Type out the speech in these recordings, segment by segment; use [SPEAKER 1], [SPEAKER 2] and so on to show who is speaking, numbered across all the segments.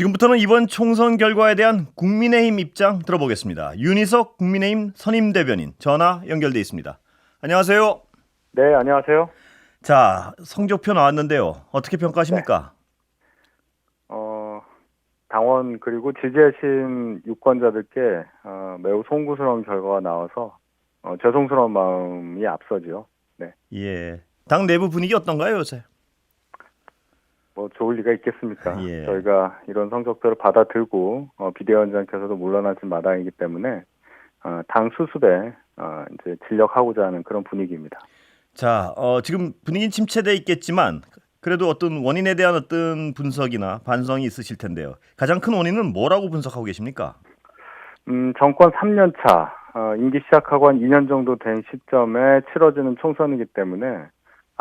[SPEAKER 1] 지금부터는 이번 총선 결과에 대한 국민의힘 입장 들어보겠습니다. 윤희석 국민의힘 선임 대변인 전화 연결돼 있습니다. 안녕하세요.
[SPEAKER 2] 네, 안녕하세요.
[SPEAKER 1] 자, 성적표 나왔는데요. 어떻게
[SPEAKER 2] 네.
[SPEAKER 1] 평가하십니까?
[SPEAKER 2] 어, 당원 그리고 지지하신 유권자들께 매우 송구스러운 결과가 나와서 죄송스러운 마음이 앞서죠. 네.
[SPEAKER 1] 예. 당 내부 분위기 어떤가요, 요새?
[SPEAKER 2] 뭐 좋을 리가 있겠습니까?
[SPEAKER 1] 예.
[SPEAKER 2] 저희가 이런 성적표를 받아들고 비대위원장께서도 물러나신 마당이기 때문에 당 수습에 이제 진력하고자 하는 그런 분위기입니다.
[SPEAKER 1] 자, 지금 분위기는 침체돼 있겠지만 그래도 어떤 원인에 대한 어떤 분석이나 반성이 있으실 텐데요. 가장 큰 원인은 뭐라고 분석하고 계십니까?
[SPEAKER 2] 정권 3년 차, 임기 시작하고 한 2년 정도 된 시점에 치러지는 총선이기 때문에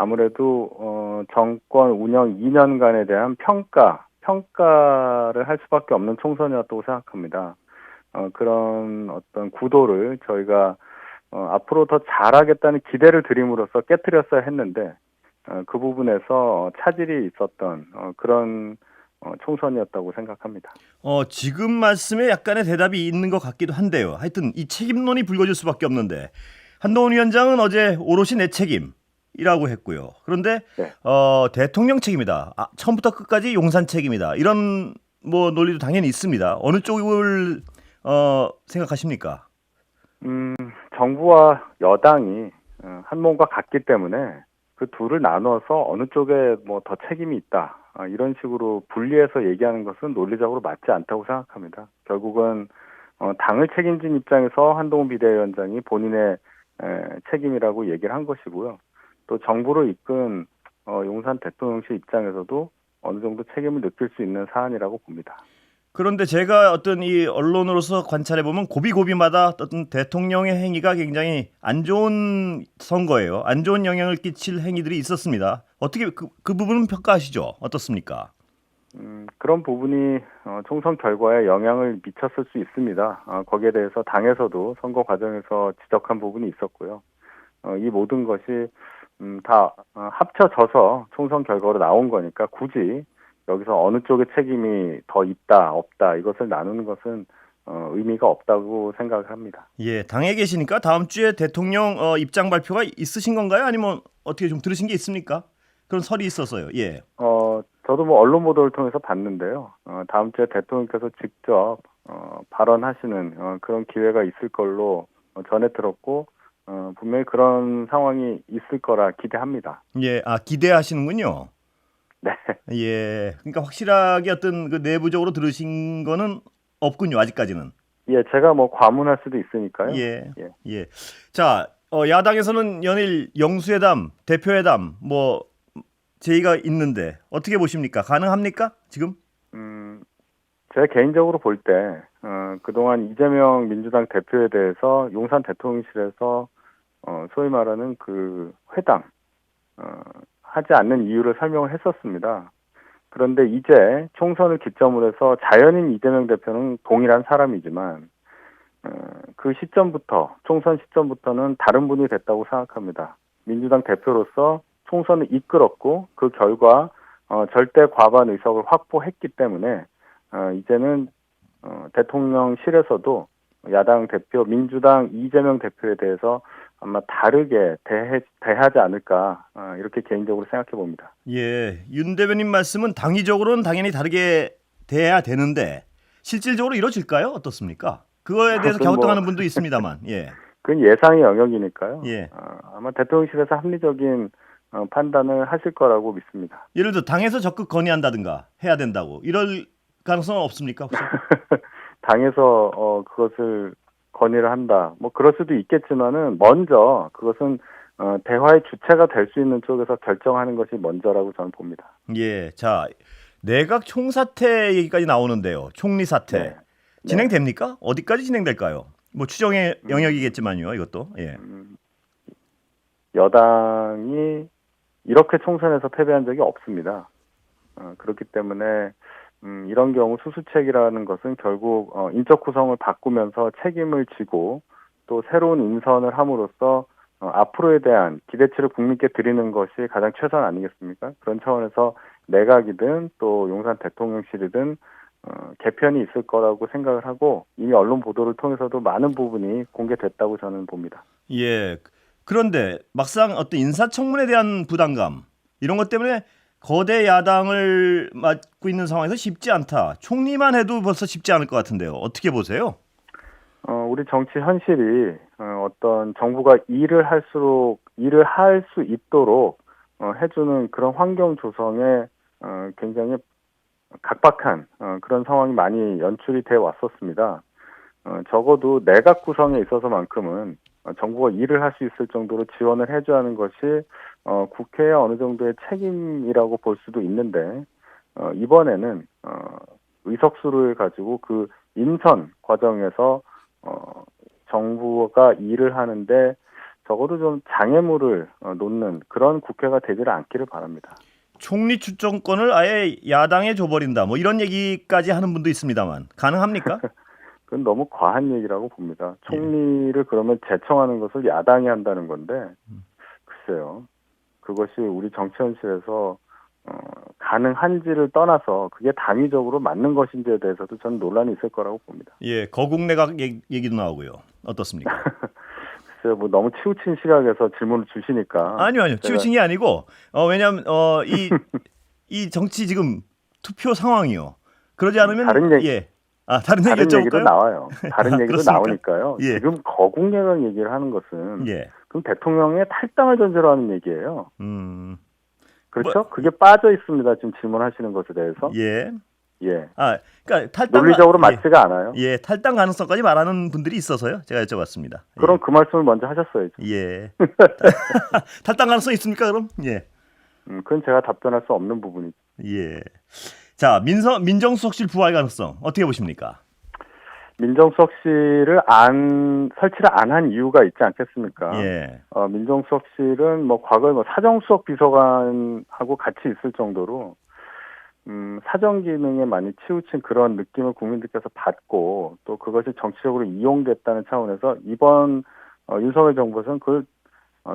[SPEAKER 2] 아무래도 정권 운영 2년간에 대한 평가를 할 수밖에 없는 총선이었다고 생각합니다. 그런 어떤 구도를 저희가 앞으로 더 잘하겠다는 기대를 드림으로써 깨트렸어야 했는데 그 부분에서 차질이 있었던 그런 총선이었다고 생각합니다.
[SPEAKER 1] 지금 말씀에 약간의 대답이 있는 것 같기도 한데요. 하여튼 이 책임론이 불거질 수밖에 없는데 한동훈 위원장은 어제 오롯이 내 책임이라고 했고요. 그런데
[SPEAKER 2] 네.
[SPEAKER 1] 대통령 책임이다. 처음부터 끝까지 용산 책임이다. 이런 뭐 논리도 당연히 있습니다. 어느 쪽을 생각하십니까?
[SPEAKER 2] 정부와 여당이 한 몸과 같기 때문에 그 둘을 나눠서 어느 쪽에 뭐 더 책임이 있다 이런 식으로 분리해서 얘기하는 것은 논리적으로 맞지 않다고 생각합니다. 결국은 당을 책임진 입장에서 한동훈 비대위원장이 본인의 책임이라고 얘기를 한 것이고요. 또 정부를 이끈 용산 대통령실 입장에서도 어느 정도 책임을 느낄 수 있는 사안이라고 봅니다.
[SPEAKER 1] 그런데 제가 어떤 이 언론으로서 관찰해 보면 고비고비마다 어떤 대통령의 행위가 굉장히 안 좋은 선거예요. 안 좋은 영향을 끼칠 행위들이 있었습니다. 어떻게 그 부분은 평가하시죠? 어떻습니까?
[SPEAKER 2] 그런 부분이 총선 결과에 영향을 미쳤을 수 있습니다. 거기에 대해서 당에서도 선거 과정에서 지적한 부분이 있었고요. 이 모든 것이 다 합쳐져서 총선 결과로 나온 거니까 굳이 여기서 어느 쪽에 책임이 더 있다, 없다 이것을 나누는 것은 의미가 없다고 생각을 합니다.
[SPEAKER 1] 예, 당에 계시니까 다음 주에 대통령 입장 발표가 있으신 건가요? 아니면 어떻게 좀 들으신 게 있습니까? 그런 설이 있어서요. 예.
[SPEAKER 2] 저도 뭐 언론 보도를 통해서 봤는데요. 다음 주에 대통령께서 직접 발언하시는 그런 기회가 있을 걸로 전해 들었고 분명히 그런 상황이 있을 거라 기대합니다.
[SPEAKER 1] 예, 기대하시는군요.
[SPEAKER 2] 네.
[SPEAKER 1] 예, 그러니까 확실하게 어떤 그 내부적으로 들으신 거는 없군요, 아직까지는.
[SPEAKER 2] 예, 제가 뭐 과문할 수도 있으니까요.
[SPEAKER 1] 예,
[SPEAKER 2] 예.
[SPEAKER 1] 예. 자, 야당에서는 연일 영수회담, 대표회담, 뭐 제의가 있는데 어떻게 보십니까? 가능합니까? 지금?
[SPEAKER 2] 제가 개인적으로 볼 때, 그동안 이재명 민주당 대표에 대해서 용산 대통령실에서, 소위 말하는 그 회담, 하지 않는 이유를 설명을 했었습니다. 그런데 이제 총선을 기점으로 해서 자연인 이재명 대표는 동일한 사람이지만, 그 시점부터, 총선 시점부터는 다른 분이 됐다고 생각합니다. 민주당 대표로서 총선을 이끌었고, 그 결과, 절대 과반 의석을 확보했기 때문에, 이제는 대통령실에서도 야당 대표 민주당 이재명 대표에 대해서 아마 다르게 대하지 않을까 이렇게 개인적으로 생각해 봅니다.
[SPEAKER 1] 예, 윤 대변인 말씀은 당위적으로는 당연히 다르게 돼야 되는데 실질적으로 이루어질까요? 어떻습니까? 그거에 대해서
[SPEAKER 2] 그건 뭐
[SPEAKER 1] 갸우뚱하는 분도 있습니다만, 예,
[SPEAKER 2] 그건 예상의 영역이니까요.
[SPEAKER 1] 예.
[SPEAKER 2] 아마 대통령실에서 합리적인 판단을 하실 거라고 믿습니다.
[SPEAKER 1] 예를 들어 당에서 적극 건의한다든가 해야 된다고 이럴 가능성은 없습니까? 혹시?
[SPEAKER 2] 당에서 그것을 건의를 한다. 뭐 그럴 수도 있겠지만은 먼저 그것은 대화의 주체가 될 수 있는 쪽에서 결정하는 것이 먼저라고 저는 봅니다.
[SPEAKER 1] 예, 자, 내각 총사퇴 얘기까지 나오는데요. 총리 사퇴
[SPEAKER 2] 네, 네.
[SPEAKER 1] 진행됩니까? 어디까지 진행될까요? 뭐 추정의 영역이겠지만요, 이것도. 예.
[SPEAKER 2] 여당이 이렇게 총선에서 패배한 적이 없습니다. 그렇기 때문에 이런 경우 수수책이라는 것은 결국 인적 구성을 바꾸면서 책임을 지고 또 새로운 인선을 함으로써 앞으로에 대한 기대치를 국민께 드리는 것이 가장 최선 아니겠습니까? 그런 차원에서 내각이든 또 용산 대통령실이든 개편이 있을 거라고 생각을 하고 이미 언론 보도를 통해서도 많은 부분이 공개됐다고 저는 봅니다.
[SPEAKER 1] 예. 그런데 막상 어떤 인사청문회에 대한 부담감 이런 것 때문에 거대 야당을 맡고 있는 상황에서 쉽지 않다. 총리만 해도 벌써 쉽지 않을 것 같은데요. 어떻게 보세요?
[SPEAKER 2] 우리 정치 현실이 어떤 정부가 일을 할수록 일을 할 수 있도록 해주는 그런 환경 조성에 굉장히 각박한 그런 상황이 많이 연출이 돼 왔었습니다. 적어도 내각 구성에 있어서만큼은 정부가 일을 할 수 있을 정도로 지원을 해줘야 하는 것이 국회의 어느 정도의 책임이라고 볼 수도 있는데 이번에는 의석수를 가지고 그 인선 과정에서 정부가 일을 하는데 적어도 좀 장애물을 놓는 그런 국회가 되지를 않기를 바랍니다.
[SPEAKER 1] 총리 추천권을 아예 야당에 줘버린다. 뭐 이런 얘기까지 하는 분도 있습니다만 가능합니까?
[SPEAKER 2] 그건 너무 과한 얘기라고 봅니다.
[SPEAKER 1] 예.
[SPEAKER 2] 총리를 그러면 제청하는 것을 야당이 한다는 건데 글쎄요. 그것이 우리 정치 현실에서 가능한지를 떠나서 그게 당위적으로 맞는 것인지에 대해서도 저는 논란이 있을 거라고 봅니다.
[SPEAKER 1] 예, 거국 내각 얘기도 나오고요. 어떻습니까?
[SPEAKER 2] 글쎄요. 뭐 너무 치우친 시각에서 질문을 주시니까
[SPEAKER 1] 아니요.
[SPEAKER 2] 제가
[SPEAKER 1] 치우친이 아니고 왜냐하면 이 정치 지금 투표 상황이요. 그러지 않으면
[SPEAKER 2] 다른 얘기
[SPEAKER 1] 예. 다른 얘기
[SPEAKER 2] 다른 얘기도
[SPEAKER 1] 여쭤볼까요?
[SPEAKER 2] 나와요. 다른 얘기도
[SPEAKER 1] 그렇습니까?
[SPEAKER 2] 나오니까요.
[SPEAKER 1] 예.
[SPEAKER 2] 지금 거국내각 얘기를 하는 것은
[SPEAKER 1] 예.
[SPEAKER 2] 그럼 대통령의 탈당을 전제로 하는 얘기예요. 그렇죠?
[SPEAKER 1] 뭐,
[SPEAKER 2] 그게 빠져 있습니다. 지금 질문하시는 것에 대해서.
[SPEAKER 1] 예.
[SPEAKER 2] 예.
[SPEAKER 1] 그러니까 탈당
[SPEAKER 2] 논리적으로 맞지가 않아요.
[SPEAKER 1] 예, 탈당 가능성까지 말하는 분들이 있어서요. 제가 여쭤봤습니다.
[SPEAKER 2] 그럼 그 말씀을 먼저 하셨어야죠.
[SPEAKER 1] 예. 탈당 가능성 있습니까, 그럼? 예.
[SPEAKER 2] 그건 제가 답변할 수 없는 부분이죠.
[SPEAKER 1] 예. 자, 민정수석실 부활 가능성 어떻게 보십니까?
[SPEAKER 2] 민정수석실을 설치를 안 한 이유가 있지 않겠습니까?
[SPEAKER 1] 예.
[SPEAKER 2] 민정수석실은 뭐 과거에 뭐 사정수석 비서관하고 같이 있을 정도로 사정 기능에 많이 치우친 그런 느낌을 국민들께서 받고 또 그것이 정치적으로 이용됐다는 차원에서 이번 윤석열 정부에서는 그걸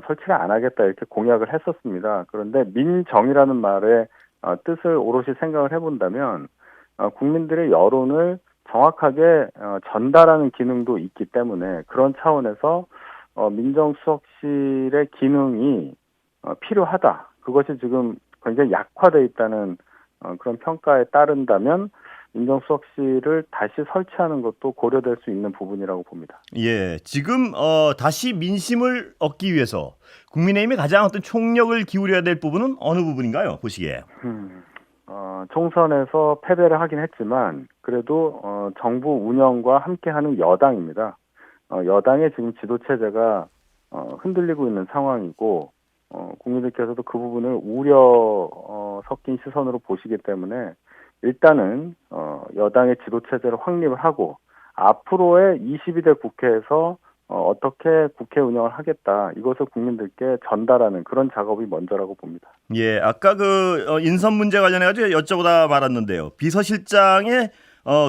[SPEAKER 2] 설치를 안 하겠다 이렇게 공약을 했었습니다. 그런데 민정이라는 말의 뜻을 오롯이 생각을 해본다면 국민들의 여론을 정확하게 전달하는 기능도 있기 때문에 그런 차원에서 민정수석실의 기능이 필요하다. 그것이 지금 굉장히 약화되어 있다는 그런 평가에 따른다면 민정수석실을 다시 설치하는 것도 고려될 수 있는 부분이라고 봅니다.
[SPEAKER 1] 예. 지금 다시 민심을 얻기 위해서 국민의힘이 가장 어떤 총력을 기울여야 될 부분은 어느 부분인가요? 보시기에.
[SPEAKER 2] 총선에서 패배를 하긴 했지만 그래도 정부 운영과 함께하는 여당입니다. 여당의 지금 지도 체제가 흔들리고 있는 상황이고 국민들께서도 그 부분을 우려 섞인 시선으로 보시기 때문에 일단은 여당의 지도 체제를 확립을 하고 앞으로의 22대 국회에서 어떻게 국회 운영을 하겠다 이것을 국민들께 전달하는 그런 작업이 먼저라고 봅니다.
[SPEAKER 1] 예, 아까 그 인선 문제 관련해 가지고 여쭤보다 말았는데요. 비서실장에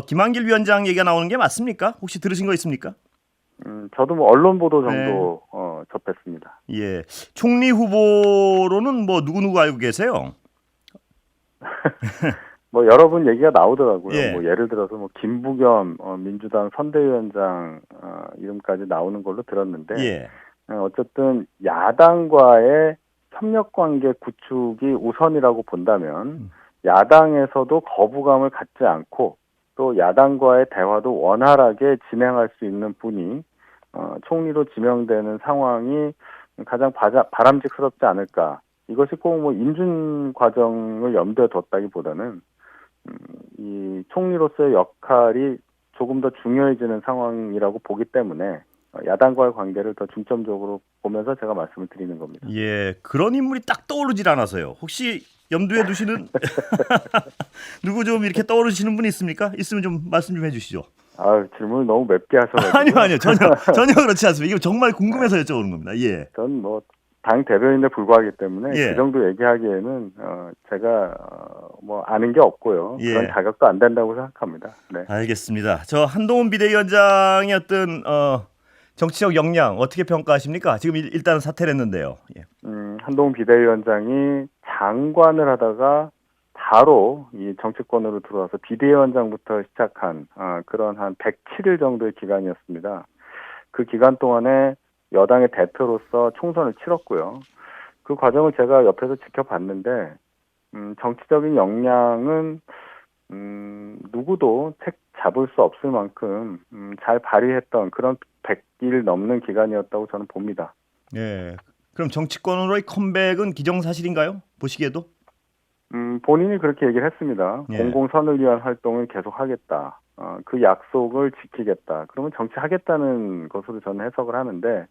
[SPEAKER 1] 김한길 위원장 얘기가 나오는 게 맞습니까? 혹시 들으신 거 있습니까?
[SPEAKER 2] 저도 뭐 언론 보도 정도 접했습니다.
[SPEAKER 1] 예, 총리 후보로는 뭐 누구 알고 계세요?
[SPEAKER 2] 뭐 여러 분 얘기가 나오더라고요.
[SPEAKER 1] 예.
[SPEAKER 2] 뭐 예를 들어서 뭐 김부겸 민주당 선대위원장 이름까지 나오는 걸로 들었는데
[SPEAKER 1] 예,
[SPEAKER 2] 어쨌든 야당과의 협력 관계 구축이 우선이라고 본다면 야당에서도 거부감을 갖지 않고 또 야당과의 대화도 원활하게 진행할 수 있는 분이 총리로 지명되는 상황이 가장 바람직스럽지 않을까. 이것이 꼭 뭐 인준 과정을 염두에 뒀다기보다는 이 총리로서의 역할이 조금 더 중요해지는 상황이라고 보기 때문에 야당과의 관계를 더 중점적으로 보면서 제가 말씀을 드리는 겁니다.
[SPEAKER 1] 예, 그런 인물이 딱 떠오르질 않아서요. 혹시 염두에 두시는 누구 좀 이렇게 떠오르시는 분이 있습니까? 있으면 좀 말씀 좀 해주시죠.
[SPEAKER 2] 질문을 너무 맵게 하셔가지고.
[SPEAKER 1] 아니요, 전혀 그렇지 않습니다. 이거 정말 궁금해서 여쭤보는 겁니다. 예.
[SPEAKER 2] 전 뭐 당 대변인에 불과하기 때문에
[SPEAKER 1] 예.
[SPEAKER 2] 그 정도 얘기하기에는 제가 뭐 아는 게 없고요.
[SPEAKER 1] 예.
[SPEAKER 2] 그런 자격도 안 된다고 생각합니다. 네.
[SPEAKER 1] 알겠습니다. 저 한동훈 비대위원장의 어떤 정치적 역량 어떻게 평가하십니까? 지금 일단은 사퇴를 했는데요. 예.
[SPEAKER 2] 한동훈 비대위원장이 장관을 하다가 바로 이 정치권으로 들어와서 비대위원장부터 시작한 그런 한 107일 정도의 기간이었습니다. 그 기간 동안에 여당의 대표로서 총선을 치렀고요. 그 과정을 제가 옆에서 지켜봤는데 정치적인 역량은 누구도 책 잡을 수 없을 만큼 잘 발휘했던 그런 100일 넘는 기간이었다고 저는 봅니다.
[SPEAKER 1] 예. 그럼 정치권으로의 컴백은 기정사실인가요? 보시기에도?
[SPEAKER 2] 본인이 그렇게 얘기를 했습니다.
[SPEAKER 1] 예.
[SPEAKER 2] 공공선을 위한 활동을 계속하겠다. 그 약속을 지키겠다. 그러면 정치하겠다는 것으로 저는 해석을 하는데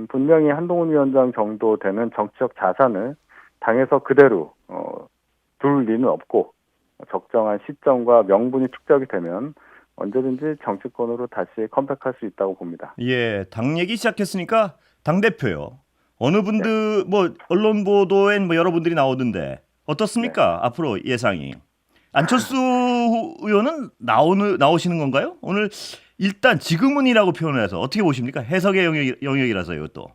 [SPEAKER 2] 분명히 한동훈 위원장 정도 되는 정치적 자산을 당에서 그대로 둘 리는 없고 적정한 시점과 명분이 축적이 되면 언제든지 정치권으로 다시 컴백할 수 있다고 봅니다.
[SPEAKER 1] 예. 당 얘기 시작했으니까 당 대표요. 어느
[SPEAKER 2] 네.
[SPEAKER 1] 분들 뭐 언론 보도엔 뭐 여러분들이 나오던데 어떻습니까?
[SPEAKER 2] 네.
[SPEAKER 1] 앞으로 예상이. 안철수 의원은 나오시는 건가요? 오늘 일단 지금은이라고 표현을 해서 어떻게 보십니까? 해석의 영역이라서 이것도.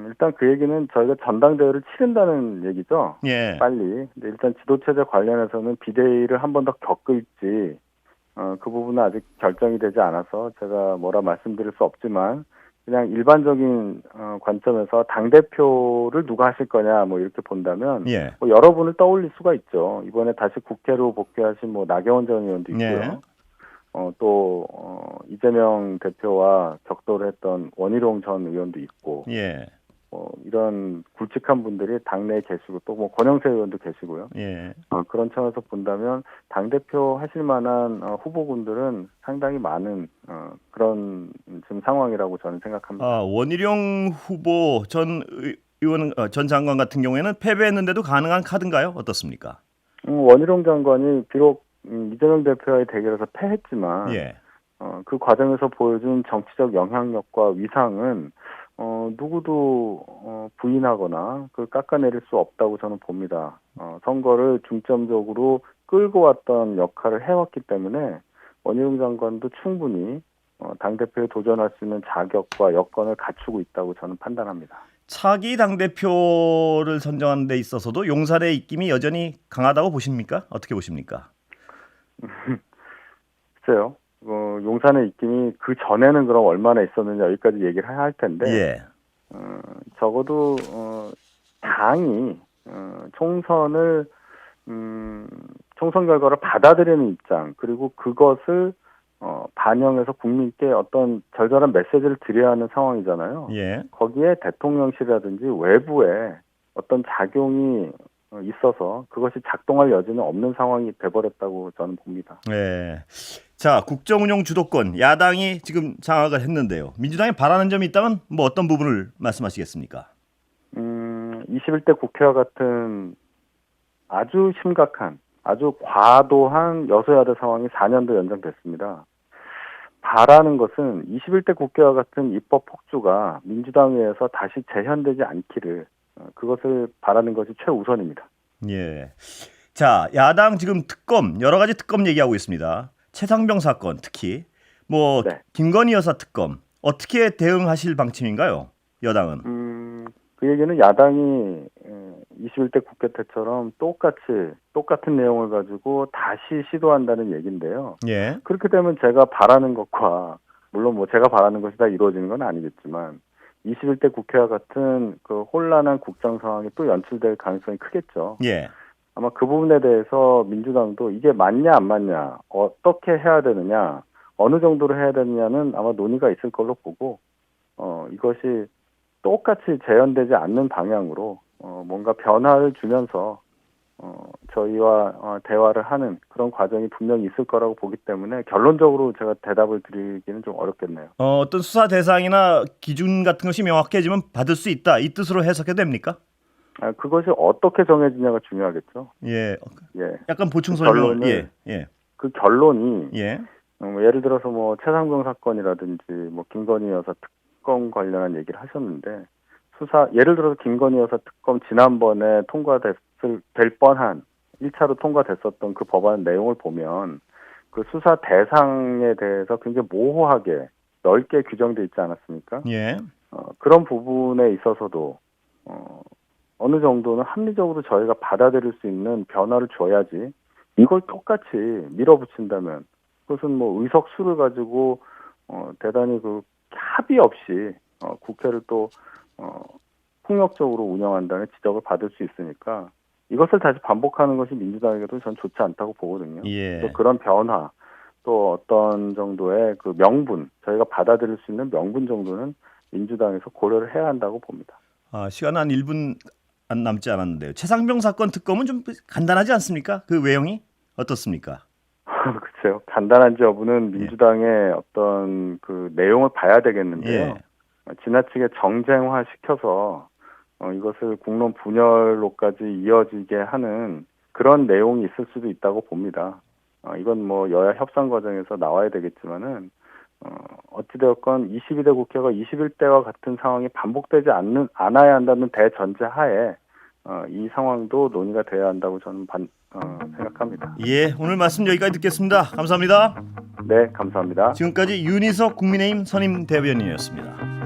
[SPEAKER 2] 일단 그 얘기는 저희가 전당대회를 치른다는 얘기죠.
[SPEAKER 1] 예.
[SPEAKER 2] 빨리. 근데 일단 지도체제 관련해서는 비대위를 한 번 더 겪을지 그 부분은 아직 결정이 되지 않아서 제가 뭐라 말씀드릴 수 없지만 그냥 일반적인 관점에서 당대표를 누가 하실 거냐 뭐 이렇게 본다면
[SPEAKER 1] 예.
[SPEAKER 2] 뭐 여러 분을 떠올릴 수가 있죠. 이번에 다시 국회로 복귀하신 뭐 나경원 전 의원도 있고요.
[SPEAKER 1] 예.
[SPEAKER 2] 또 이재명 대표와 격돌을 했던 원희룡 전 의원도 있고
[SPEAKER 1] 예.
[SPEAKER 2] 이런 굵직한 분들이 당내에 계시고 또 뭐 권영세 의원도 계시고요.
[SPEAKER 1] 예.
[SPEAKER 2] 그런 차원에서 본다면 당대표 하실 만한 후보군들은 상당히 많은 그런 지금 상황이라고 저는 생각합니다.
[SPEAKER 1] 원희룡 후보 전 의원 전 장관 같은 경우에는 패배했는데도 가능한 카드인가요? 어떻습니까?
[SPEAKER 2] 원희룡 장관이 비록 이재명 대표와의 대결에서 패했지만
[SPEAKER 1] 예.
[SPEAKER 2] 그 과정에서 보여준 정치적 영향력과 위상은 누구도 부인하거나 그 깎아내릴 수 없다고 저는 봅니다. 선거를 중점적으로 끌고 왔던 역할을 해왔기 때문에 원희룡 장관도 충분히 당대표에 도전할 수 있는 자격과 여건을 갖추고 있다고 저는 판단합니다.
[SPEAKER 1] 차기 당대표를 선정하는 데 있어서도 용산의 입김이 여전히 강하다고 보십니까? 어떻게 보십니까?
[SPEAKER 2] 글쎄요. 용산의 입김이 그 전에는 그럼 얼마나 있었느냐 여기까지 얘기를 해야 할 텐데
[SPEAKER 1] 예.
[SPEAKER 2] 적어도 당이 총선을 총선 결과를 받아들이는 입장 그리고 그것을 반영해서 국민께 어떤 절절한 메시지를 드려야 하는 상황이잖아요.
[SPEAKER 1] 예.
[SPEAKER 2] 거기에 대통령실이라든지 외부에 어떤 작용이 있어서 그것이 작동할 여지는 없는 상황이 돼버렸다고 저는 봅니다.
[SPEAKER 1] 예. 자, 국정운영 주도권 야당이 지금 장악을 했는데요. 민주당이 바라는 점이 있다면 뭐 어떤 부분을 말씀하시겠습니까?
[SPEAKER 2] 21대 국회와 같은 아주 심각한, 아주 과도한 여소야대 상황이 4년도 연장됐습니다. 바라는 것은 21대 국회와 같은 입법 폭주가 민주당에 의해서 다시 재현되지 않기를 그것을 바라는 것이 최우선입니다.
[SPEAKER 1] 예. 자, 야당 지금 특검 여러 가지 특검 얘기하고 있습니다. 최상병 사건 특히 뭐
[SPEAKER 2] 네.
[SPEAKER 1] 김건희 여사 특검 어떻게 대응하실 방침인가요? 여당은.
[SPEAKER 2] 그 얘기는 야당이 21대 국회 때처럼 똑같은 내용을 가지고 다시 시도한다는 얘기인데요.
[SPEAKER 1] 예.
[SPEAKER 2] 그렇게 되면 제가 바라는 것과 물론 뭐 제가 바라는 것이 다 이루어지는 건 아니겠지만 21대 국회와 같은 그 혼란한 국정 상황이 또 연출될 가능성이 크겠죠.
[SPEAKER 1] 예.
[SPEAKER 2] 아마 그 부분에 대해서 민주당도 이게 맞냐 안 맞냐, 어떻게 해야 되느냐, 어느 정도로 해야 되느냐는 아마 논의가 있을 걸로 보고 이것이 똑같이 재현되지 않는 방향으로 뭔가 변화를 주면서 저희와 대화를 하는 그런 과정이 분명히 있을 거라고 보기 때문에 결론적으로 제가 대답을 드리기는 좀 어렵겠네요.
[SPEAKER 1] 어떤 수사 대상이나 기준 같은 것이 명확해지면 받을 수 있다 이 뜻으로 해석해도 됩니까?
[SPEAKER 2] 그것이 어떻게 정해지냐가 중요하겠죠.
[SPEAKER 1] 예.
[SPEAKER 2] 예.
[SPEAKER 1] 약간 보충
[SPEAKER 2] 그
[SPEAKER 1] 설명을
[SPEAKER 2] 결론을-
[SPEAKER 1] 예.
[SPEAKER 2] 그 결론이
[SPEAKER 1] 예.
[SPEAKER 2] 예를 들어서 뭐 최상병 사건이라든지 뭐 김건희 여사 특검 관련한 얘기를 하셨는데 예를 들어서 김건희 여사 특검 지난번에 될 뻔한 1차로 통과됐었던 그 법안 내용을 보면 그 수사 대상에 대해서 굉장히 모호하게 넓게 규정돼 있지 않았습니까?
[SPEAKER 1] 예.
[SPEAKER 2] 그런 부분에 있어서도 어느 정도는 합리적으로 저희가 받아들일 수 있는 변화를 줘야지 이걸 똑같이 밀어붙인다면 그것은 뭐 의석수를 가지고 대단히 그 합의 없이 국회를 또 폭력적으로 운영한다는 지적을 받을 수 있으니까 이것을 다시 반복하는 것이 민주당에게도 전 좋지 않다고 보거든요.
[SPEAKER 1] 예.
[SPEAKER 2] 그래서 그런 변화 또 어떤 정도의 그 명분 저희가 받아들일 수 있는 명분 정도는 민주당에서 고려를 해야 한다고 봅니다.
[SPEAKER 1] 시간 한 1분 안 남지 않았는데요. 최상병 사건 특검은 좀 간단하지 않습니까? 그 외형이 어떻습니까?
[SPEAKER 2] 글쎄요. 간단한지 여부는 민주당의 어떤 그 내용을 봐야 되겠는데요.
[SPEAKER 1] 예.
[SPEAKER 2] 지나치게 정쟁화 시켜서 이것을 국론 분열로까지 이어지게 하는 그런 내용이 있을 수도 있다고 봅니다. 이건 뭐 여야 협상 과정에서 나와야 되겠지만은 어찌되었건 22대 국회가 21대와 같은 상황이 반복되지 않아야 한다는 대전제 하에 이 상황도 논의가 돼야 한다고 저는 생각합니다.
[SPEAKER 1] 예, 오늘 말씀 여기까지 듣겠습니다. 감사합니다.
[SPEAKER 2] 네, 감사합니다.
[SPEAKER 1] 지금까지 윤희석 국민의힘 선임 대변인이었습니다.